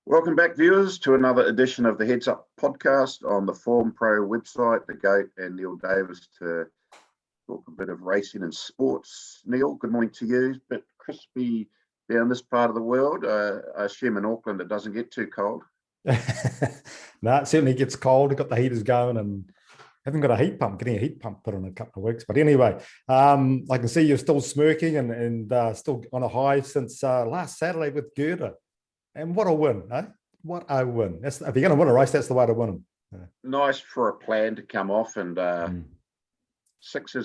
Welcome back, viewers, to another edition of the Heads Up podcast on the Form Pro website. The GOAT and Neil Davis to talk a bit of racing and sports. Neil, good morning to you. Bit crispy down this part of the world. I assume in Auckland it doesn't get too cold. No, it certainly gets cold. We've got the heaters going and haven't got a heat pump. Getting a heat pump put in a couple of weeks. But anyway, I can see you're still smirking and still on a high since last Saturday with Gerda. And what a win, eh? What a win. If you're going to win a race, that's the way to win them. Yeah. Nice for a plan to come off and 6s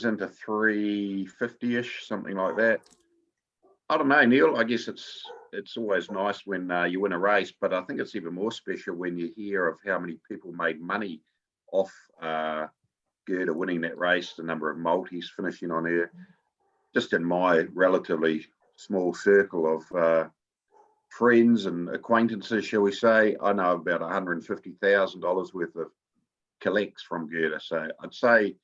into 350-ish, something like that. I don't know, Neil. I guess it's always nice when you win a race, but I think it's even more special when you hear of how many people made money off Gerda winning that race, the number of multis finishing on her. Just in my relatively small circle of friends and acquaintances, shall we say, I know about $150,000 worth of collects from Gerda. So I'd say,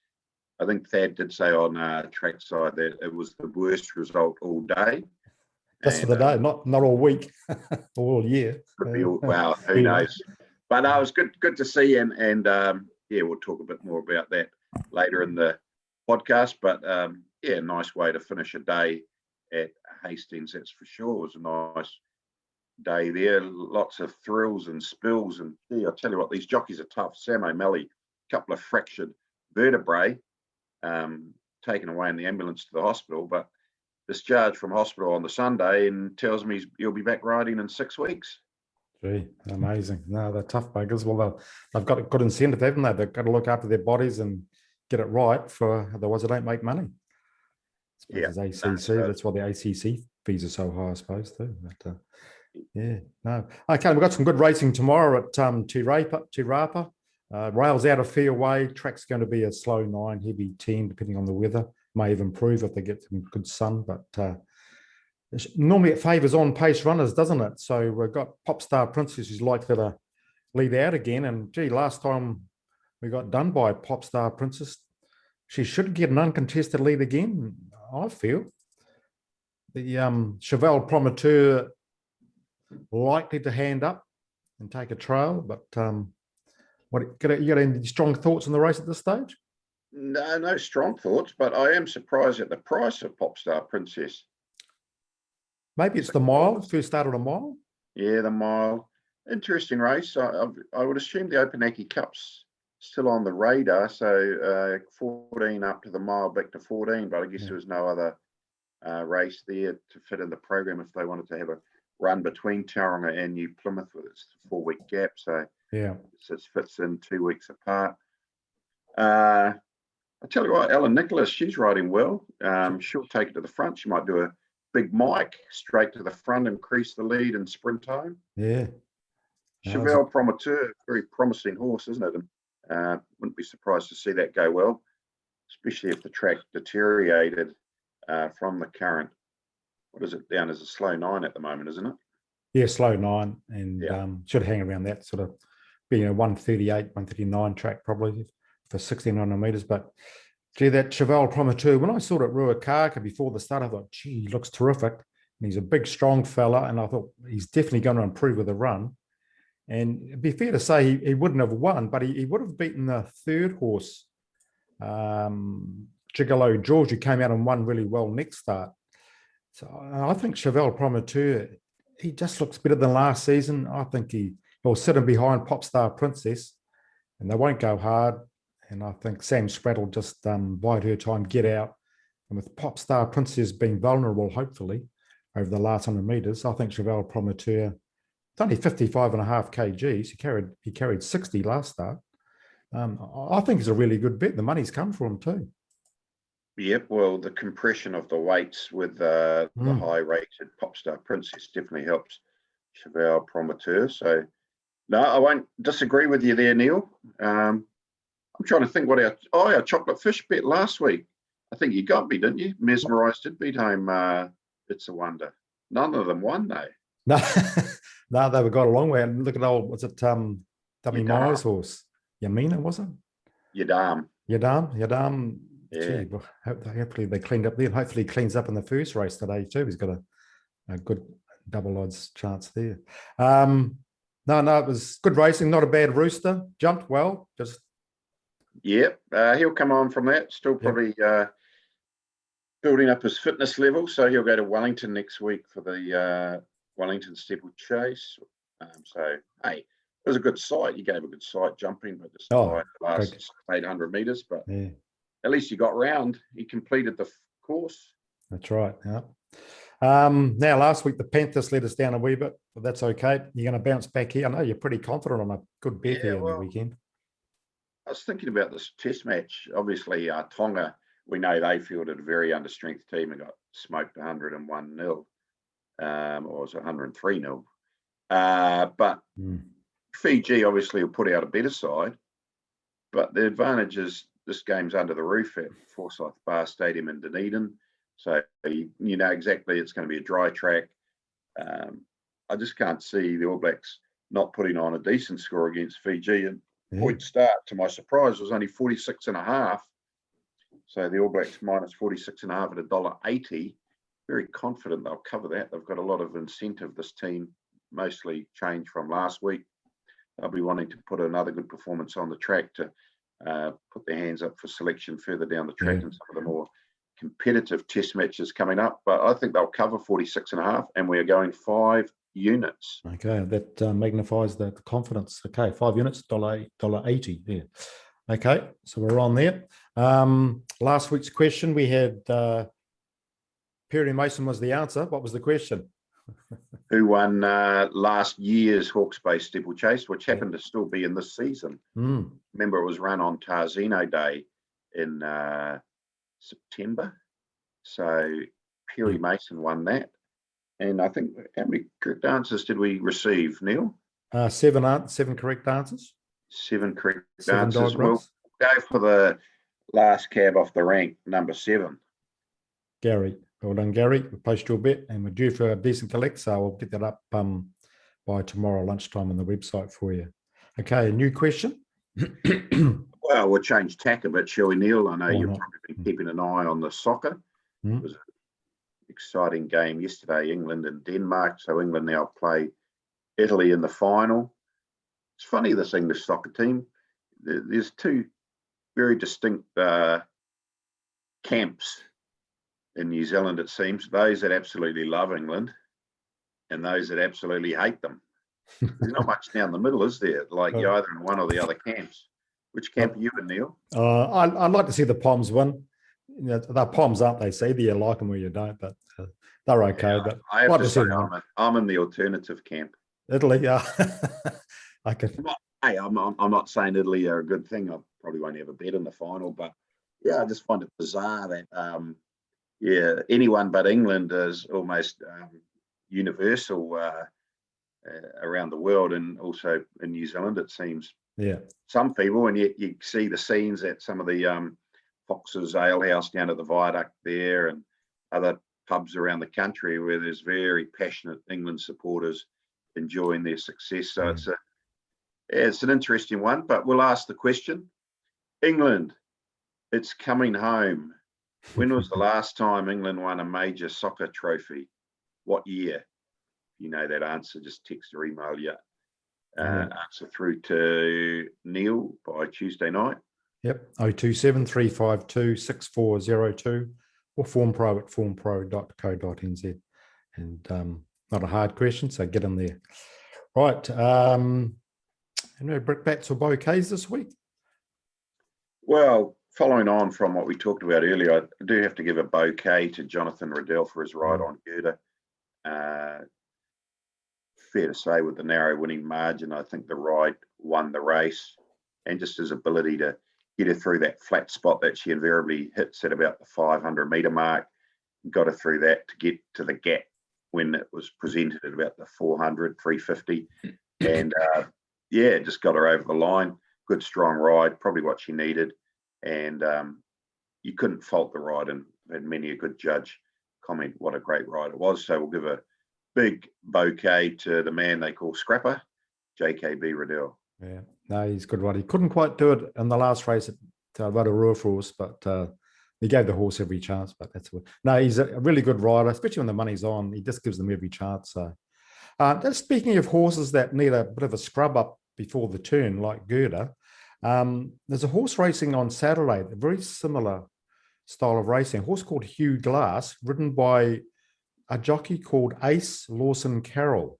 I think Thad did say on trackside that it was the worst result all day. Just for the day, not all week, all year. Well, who knows? But it was good to see, and yeah, we'll talk a bit more about that later in the podcast. But yeah, nice way to finish a day at Hastings, that's for sure. It was a nice day there, lots of thrills and spills, and gee, I tell you what, these jockeys are tough. Sam O'Malley, a couple of fractured vertebrae, taken away in the ambulance to the hospital, but discharged from hospital on the Sunday and tells me he'll be back riding in 6 weeks. Gee, amazing. No, they're tough buggers. Well, they've got a good incentive, haven't they? They've got to look after their bodies and get it right, for otherwise they don't make money. Yeah, ACC, that's why the ACC fees are so high, I suppose, too. But, yeah, no. Okay, we've got some good racing tomorrow at Te Rapa. Rails out of fairway. Track's going to be a slow 9, heavy 10, depending on the weather. May even improve if they get some good sun, but normally it favours on-pace runners, doesn't it? So we've got Popstar Princess who's likely to lead out again. And gee, last time we got done by Popstar Princess, she should get an uncontested lead again, I feel. The Cheval Promoteur likely to hand up and take a trail, but you got any strong thoughts on the race at this stage? No strong thoughts, but I am surprised at the price of Popstar Princess. Maybe it's the mile. First started a mile. Yeah, the mile. Interesting race. I would assume the Opunake Cup's still on the radar. So 14 up to the mile, back to 14. But I guess there was no other race there to fit in the program if they wanted to have a run between Tauranga and New Plymouth with its 4-week gap. So yeah, it fits in 2 weeks apart. I tell you what, Ellen Nicholas, she's riding well. She'll take it to the front. She might do a big Mike straight to the front, increase the lead in sprint time. Yeah. Cheval Promoteur, very promising horse, isn't it? And wouldn't be surprised to see that go well, especially if the track deteriorated from the current. What is it, down as a slow 9 at the moment, isn't it? Yeah, slow 9, and should hang around that sort of being a 138, 139 track probably for 1,600 metres. But gee, that Cheval Promoteur, when I saw it at Ruakaka before the start, I thought, gee, he looks terrific. And he's a big, strong fella, and I thought he's definitely going to improve with the run. And it'd be fair to say he wouldn't have won, but he would have beaten the third horse, Gigolo George, who came out and won really well next start. So I think Cheval Promoteur, he just looks better than last season. I think he'll sit him behind Popstar Princess, and they won't go hard. And I think Sam Spratt will just bide her time, get out. And with Popstar Princess being vulnerable, hopefully, over the last 100 metres, I think Cheval Promoteur, it's only 55.5 kgs. He carried 60 last start. I think it's a really good bet. The money's come for him too. Yep, well, the compression of the weights with the high-rated Popstar Princess definitely helps Cheval Promoteur. So, no, I won't disagree with you there, Neil. I'm trying to think what our chocolate fish bet last week. I think you got me, didn't you? Mesmerised did beat home It's a Wonder. None of them won, though. No, they got a long way. And look at was it Dummy Myers horse? Yamina, was it? Yadam. Yeah. Gee, well, hopefully they cleaned up there. Hopefully he cleans up in the first race today too. He's got a good double odds chance there. No, it was good racing. Not a bad rooster. Jumped well. Just Yep, he'll come on from that. Still probably building up his fitness level. So he'll go to Wellington next week for the Wellington Steeplechase. So, hey, it was a good sight. He gave a good sight jumping, but just the last 800 metres. But at least he got round. He completed the course. That's right. Yeah. Now, last week, the Panthers let us down a wee bit, but that's okay. You're going to bounce back here. I know you're pretty confident on a good bet here on the weekend. I was thinking about this test match. Obviously, Tonga, we know they fielded a very understrength team and got smoked 101-0, or was it 103-0. But Fiji obviously will put out a better side. But the advantage is this game's under the roof at Forsyth Bar Stadium in Dunedin. So you know exactly it's going to be a dry track. I just can't see the All Blacks not putting on a decent score against Fiji. And point start, to my surprise, was only 46.5. So the All Blacks minus 46.5 at $1.80. Very confident they'll cover that. They've got a lot of incentive, this team, mostly changed from last week. They'll be wanting to put another good performance on the track to put their hands up for selection further down the track in some of the more competitive test matches coming up. But I think they'll cover 46.5, and we are going 5 units. Okay, that magnifies the confidence. Okay, 5 units, $1.80 there. Okay, so we're on there. Last week's question, we had Perry Mason was the answer. What was the question? Who won last year's Hawke's Bay Steeplechase, which happened to still be in this season. Remember, it was run on Tarzino Day in September. So Perry Mason won that. And I think, how many correct answers did we receive, Neil? 7 correct answers. 7 correct 7 answers. We'll go for the last cab off the rank, number 7. Gary. Well done, Gary. We'll post your bet, and we're due for a decent collect, so I'll get that up by tomorrow lunchtime on the website for you. Okay, a new question. Well, we'll change tack a bit, shall we, Neil? I know you've probably been keeping an eye on the soccer. It was an exciting game yesterday, England and Denmark. So England now play Italy in the final. It's funny, this English soccer team. There's 2 very distinct camps in New Zealand, it seems. Those that absolutely love England and those that absolutely hate them. There's not much down the middle, is there? Like you're either in one or the other camps. Which camp are you in, Neil? I'd like to see the Poms win. You know, they're Poms, aren't they? So either you like them or you don't, but they're okay. Yeah, but I have to say I'm in the alternative camp. Italy, yeah. I can. Hey, I'm not saying Italy are a good thing. I probably won't have a bet in the final, but yeah, I just find it bizarre that anyone but England is almost universal around the world, and also in New Zealand, it seems. Yeah. Some people, and yet you see the scenes at some of the Fox's Ale House down at the Viaduct there, and other pubs around the country where there's very passionate England supporters enjoying their success. So it's an interesting one, but we'll ask the question. England, it's coming home. When was the last time England won a major soccer trophy? What year? You know that answer, just text or email you. Answer through to Neil by Tuesday night. Yep, 027 352 6402 or formpro@formpro.co.nz. And not a hard question, so get in there. Right, brickbats or bouquets this week? Well, following on from what we talked about earlier, I do have to give a bouquet to Jonathan Riddell for his ride on Gerda. Fair to say, with the narrow winning margin, I think the ride won the race, and just his ability to get her through that flat spot that she invariably hits at about the 500-metre mark, got her through that to get to the gap when it was presented at about the 400, 350. And just got her over the line. Good, strong ride, probably what she needed. And you couldn't fault the ride, and had many a good judge comment what a great ride it was. So we'll give a big bouquet to the man they call Scrapper, JKB Riddell. Yeah, no, he's a good rider. He couldn't quite do it in the last race at Rotorua Force, but he gave the horse every chance. But that's what. No, he's a really good rider, especially when the money's on. He just gives them every chance. So, Just speaking of horses that need a bit of a scrub up before the turn, like Gerda, there's a horse racing on Saturday, a very similar style of racing. A horse called Hugh Glass, ridden by a jockey called Ace Lawson Carroll.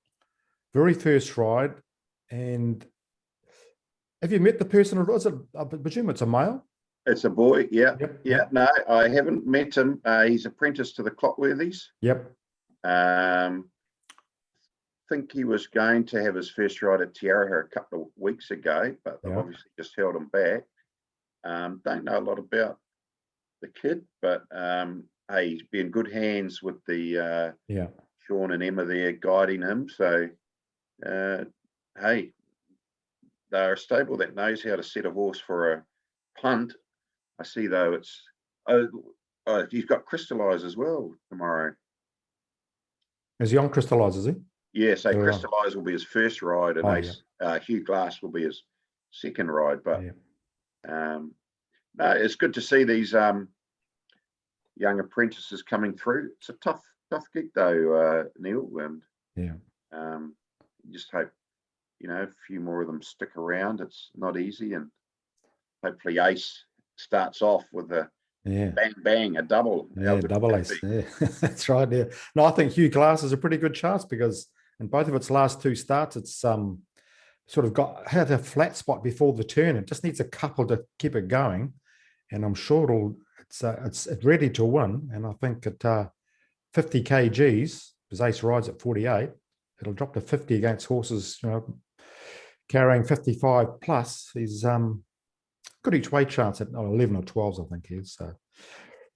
Very first ride. And have you met the person? Or is it, I presume it's a male? It's a boy. Yeah. Yep. Yeah. Yep. No, I haven't met him. He's apprenticed to the Clockworthies. Yep. Think he was going to have his first ride at Tiaraha a couple of weeks ago, but they've Yeah. obviously just held him back. Don't know a lot about the kid, but hey, he's been in good hands with the Yeah. Sean and Emma there guiding him. So hey, they're a stable that knows how to set a horse for a punt. I see though it's he's got Crystallize as well tomorrow. Is he on Crystallize, is he? Yeah, so Oh, right. Crystallize will be his first ride, and Oh, Hugh Glass will be his second ride. But Yeah. no, it's good to see these young apprentices coming through. It's a tough gig though, Neil, and Yeah. just hope a few more of them stick around. It's not easy, and hopefully Ace starts off with a Yeah. bang bang, a double. How Yeah, good double would that ace. be? Yeah, that's right. Yeah. No, I think Hugh Glass is a pretty good chance because in both of its last two starts, it's sort of had a flat spot before the turn. It just needs a couple to keep it going, and I'm sure it's ready to win. And I think at 50 kgs, because Ace rides at 48, it'll drop to 50 against horses, carrying 55 plus. He's good each way chance at 11 or 12s, I think he is. So,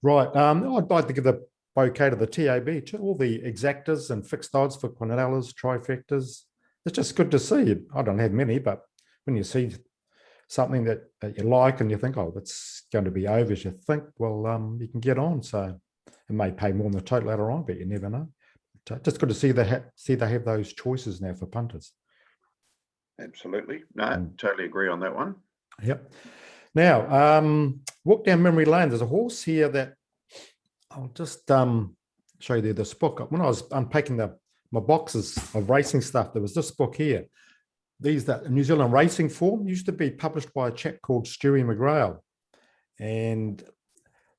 right. I'd like to give the bouquet to the TAB, to all the exactors and fixed odds for Quinellas, trifectas. It's just good to see. I don't have many, but when you see something that you like and you think, oh, that's going to be over as you think, well, you can get on. So it may pay more than the total later on, but you never know. But, just good to see they have those choices now for punters. Absolutely. No, totally agree on that one. Yep. Now, walk down memory lane. There's a horse here that I'll just show you this book. When I was unpacking my boxes of racing stuff, there was this book here. These that New Zealand Racing Form used to be published by a chap called Stewie McGrail. And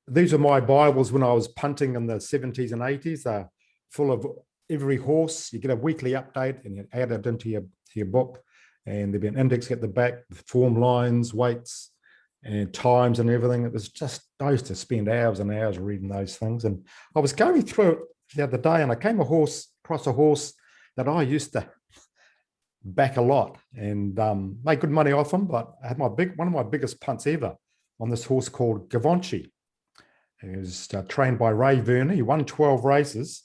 these are my Bibles when I was punting in the 70s and 80s. They're full of every horse. You get a weekly update and you add it into your book. And there'd be an index at the back with form lines, weights, and times and everything. It was just, I used to spend hours and hours reading those things. And I was going through it the other day and I came across a horse that I used to back a lot and make good money off him. But I had one of my biggest punts ever on this horse called Givenchy. He was trained by Ray Verner. He won 12 races.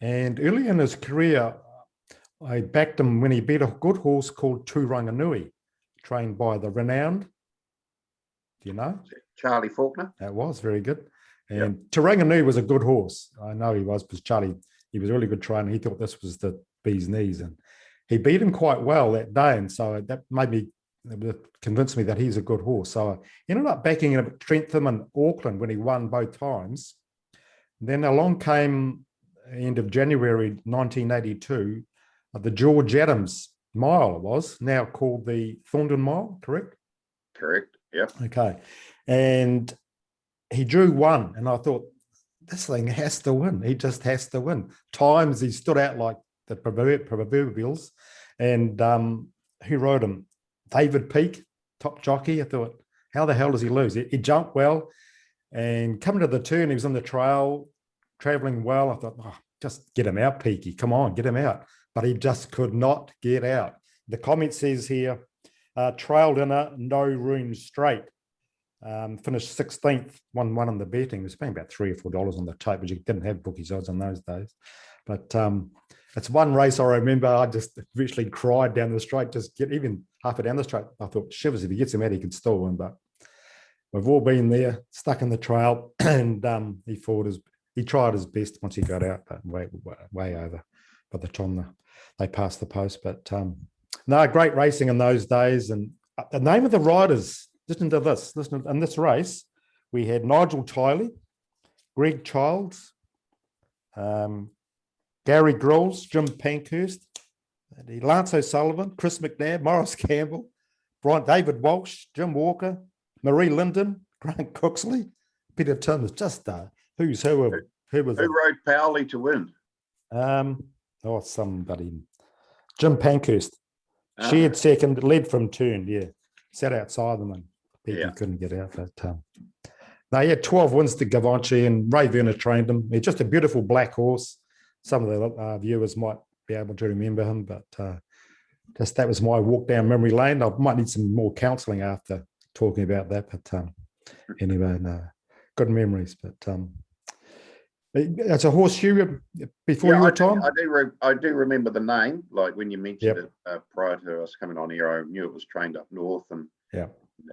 And early in his career, I backed him when he beat a good horse called Turanganui, trained by the renowned, do you know? Charlie Faulkner. That was very good. And Turanganui was a good horse. I know he was, because Charlie, he was a really good trainer. He thought this was the bee's knees. And he beat him quite well that day. And so that made me, convinced me that he's a good horse. So I ended up backing him at Trentham and Auckland when he won both times. Then along came end of January 1982, the George Adams Mile, it was now called the Thorndon Mile, correct? Correct. Yep. Okay. And he drew one, and I thought, this thing has to win. He just has to win. Times he stood out like the proverbials. And who rode him? David Peake, top jockey. I thought, how the hell does he lose? He jumped well, and coming to the turn, he was on the trail, traveling well. I thought, oh, just get him out, Peaky. Come on, get him out. But he just could not get out. The comment says here, trail dinner, no room straight. Finished 16th, won in the betting. It was paying about $3 or $4 on the tape, but you didn't have bookies odds in those days. But it's one race I remember, I just virtually cried down the straight, just get even halfway down the straight. I thought, shivers, if he gets him out, he could still win. But we've all been there, stuck in the trail, and he tried his best once he got out, but way over by the time they passed the post. But no, great racing in those days. And the name of the riders, listen to this. In this race, we had Nigel Tiley, Greg Childs, Gary Grills, Jim Pankhurst, Lance O'Sullivan, Chris McNabb, Morris Campbell, David Walsh, Jim Walker, Marie Linden, Grant Cooksley, Peter Timmins. Just who's who of who was Who rode Powley to win? somebody. Jim Pankhurst. Ah. Shared second, led from turn, yeah. Sat outside them and Peggy Yeah. couldn't get out. But no, he had 12 wins to Givenchy and Ray Werner trained him. He's just a beautiful black horse. Some of the viewers might be able to remember him, but just that was my walk down memory lane. I might need some more counselling after talking about that, but anyway, no, good memories. But it's a horseshoe before your time. I do remember the name. Like when you mentioned it prior to us coming on here, I knew it was trained up north and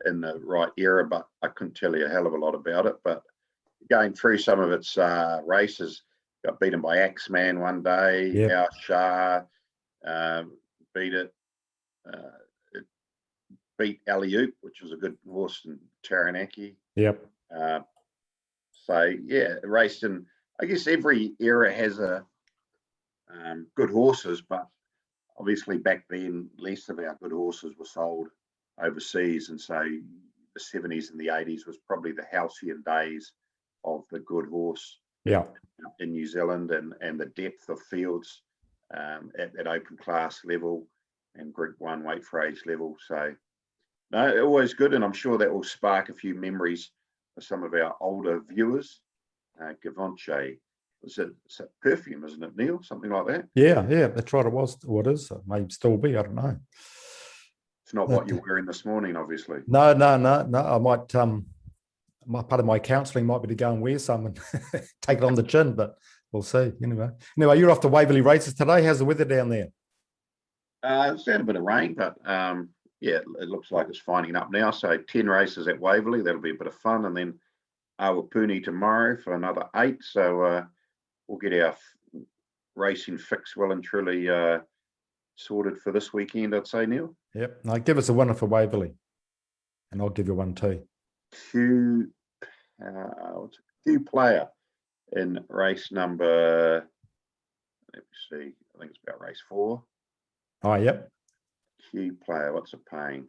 in the right era, but I couldn't tell you a hell of a lot about it. But going through some of its races, got beaten by Axeman one day. Our Shah beat it. It beat Alley-Oop, which was a good horse in Taranaki. Yep. So yeah, it raced in. I guess every era has a good horses, but obviously back then less of our good horses were sold overseas, and so the 70s and the 80s was probably the halcyon days of the good horse in New Zealand, and the depth of fields at open class level and Group 1 weight for age level. So no, always good, and I'm sure that will spark a few memories for some of our older viewers. Givenchy, it's a perfume, isn't it, Neil? Something like that. Yeah, that's right. It was. What is? It may still be. I don't know. It's not what you're wearing this morning, obviously. No. I might. Part of my counselling might be to go and wear some and take it on the chin, but we'll see. Anyway, you're off to Waverley races today. How's the weather down there? It's had a bit of rain, but yeah, it looks like it's finding up now. So 10 races at Waverley. That'll be a bit of fun, and then Awapuni tomorrow for another 8. So we'll get our racing fix well and truly sorted for this weekend, I'd say, Neil. Yep. Now give us a winner for Waverley, and I'll give you one too. Q player in race number. Let me see. I think it's about race 4. Oh, yep. Q player. What's it paying?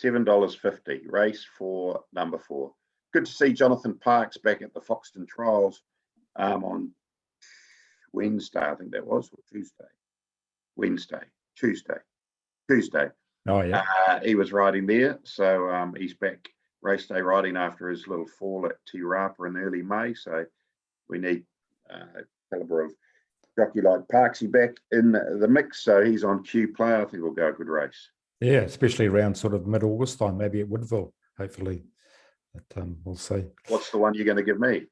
$7.50. Race 4, number 4. Good to see Jonathan Parks back at the Foxton Trials on Wednesday, I think that was, or Tuesday. Tuesday. Oh, yeah. He was riding there, so he's back race day riding after his little fall at Te Rapa in early May. So we need a calibre of jockey like Parksy back in the mix. So he's on Q player. I think we'll go a good race. Yeah, especially around sort of mid-August time, maybe at Woodville, hopefully. But we'll see. What's the one you're going to give me?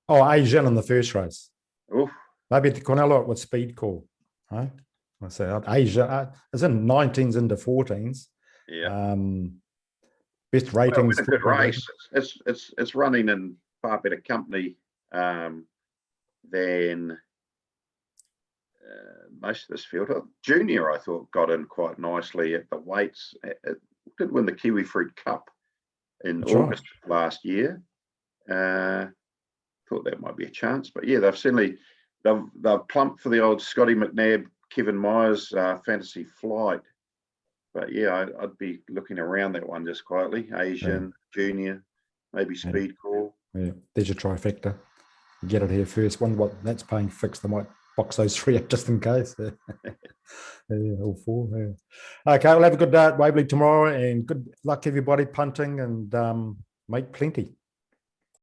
Oh, Asian in the first race. Oof. Maybe the Cornello with speed call. Right? I say Asia is in 19s into 14s. Yeah. Best ratings. Well, a good race. It's running in far better company than most of this field. Junior, I thought, got in quite nicely at the weights. It did win the Kiwi Fruit Cup in August last year. Thought that might be a chance, but yeah, they've plumped for the old Scotty McNabb, Kevin Myers Fantasy Flight. But yeah, I'd be looking around that one just quietly. Asian, Junior, maybe Speed Call. Yeah, there's your trifecta. Get it here first. One what that's paying fixed. I might box those 3 up just in case. Yeah, all 4. Yeah. Okay, we'll have a good day at Waverley tomorrow, and good luck everybody punting, and make plenty.